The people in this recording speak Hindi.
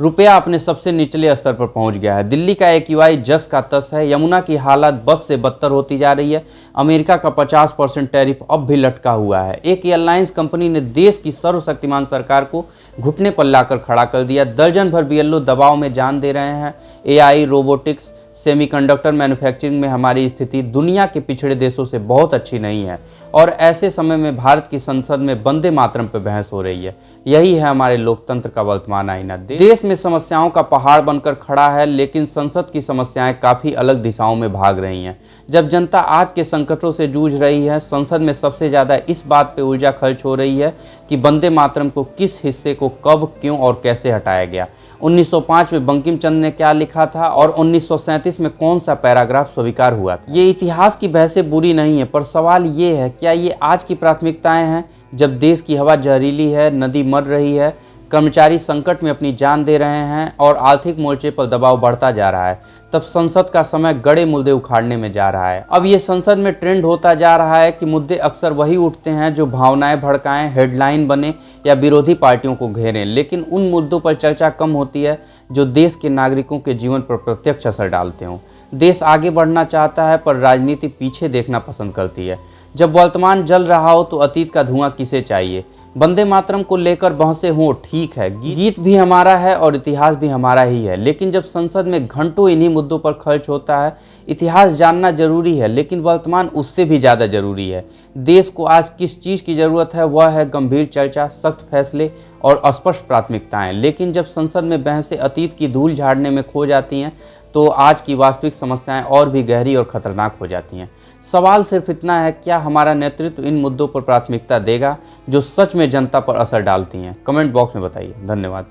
रुपया अपने सबसे निचले स्तर पर पहुंच गया है। दिल्ली का AQI जस का तस है। यमुना की हालत बस से बदतर होती जा रही है। अमेरिका का 50% टैरिफ अब भी लटका हुआ है। एक एयरलाइंस कंपनी ने देश की सर्वशक्तिमान सरकार को घुटने पर लाकर खड़ा कर दिया। दर्जन भर BLO दबाव में जान दे रहे हैं। AI, रोबोटिक्स, सेमीकंडक्टर मैन्युफैक्चरिंग में हमारी स्थिति दुनिया के पिछड़े देशों से बहुत अच्छी नहीं है और ऐसे समय में भारत की संसद में वंदे मातरम पर बहस हो रही है। यही है हमारे लोकतंत्र का वर्तमान आईना। देश में समस्याओं का पहाड़ बनकर खड़ा है, लेकिन संसद की समस्याएं काफ़ी अलग दिशाओं में भाग रही हैं। जब जनता आज के संकटों से जूझ रही है, संसद में सबसे ज़्यादा इस बात पर ऊर्जा खर्च हो रही है कि वंदे मातरम को किस हिस्से को कब, क्यों और कैसे हटाया गया। 1905 में बंकिम चंद्र ने क्या लिखा था और 1937 में कौन सा पैराग्राफ स्वीकार हुआ था। ये इतिहास की बहसें बुरी नहीं है, पर सवाल ये है, क्या ये आज की प्राथमिकताएं हैं? जब देश की हवा जहरीली है, नदी मर रही है, कर्मचारी संकट में अपनी जान दे रहे हैं और आर्थिक मोर्चे पर दबाव बढ़ता जा रहा है, तब संसद का समय गड़े मुद्दे उखाड़ने में जा रहा है। अब ये संसद में ट्रेंड होता जा रहा है कि मुद्दे अक्सर वही उठते हैं जो भावनाएं भड़काएं, हेडलाइन बने या विरोधी पार्टियों को घेरें, लेकिन उन मुद्दों पर चर्चा कम होती है जो देश के नागरिकों के जीवन पर प्रत्यक्ष असर डालते हों। देश आगे बढ़ना चाहता है, पर राजनीति पीछे देखना पसंद करती है। जब वर्तमान जल रहा हो तो अतीत का धुआं किसे चाहिए? वंदे मातरम को लेकर बहसें हों, ठीक है, गीत भी हमारा है और इतिहास भी हमारा ही है, लेकिन जब संसद में घंटों इन्हीं मुद्दों पर खर्च होता है, इतिहास जानना जरूरी है, लेकिन वर्तमान उससे भी ज़्यादा जरूरी है। देश को आज किस चीज़ की ज़रूरत है? वह है गंभीर चर्चा, सख्त फैसले और स्पष्ट प्राथमिकताएं। लेकिन जब संसद में बहसें अतीत की धूल झाड़ने में खो जाती हैं, तो आज की वास्तविक समस्याएं और भी गहरी और खतरनाक हो जाती हैं। सवाल सिर्फ इतना है, क्या हमारा नेतृत्व इन मुद्दों पर प्राथमिकता देगा जो सच में जनता पर असर डालती हैं? कमेंट बॉक्स में बताइए। धन्यवाद।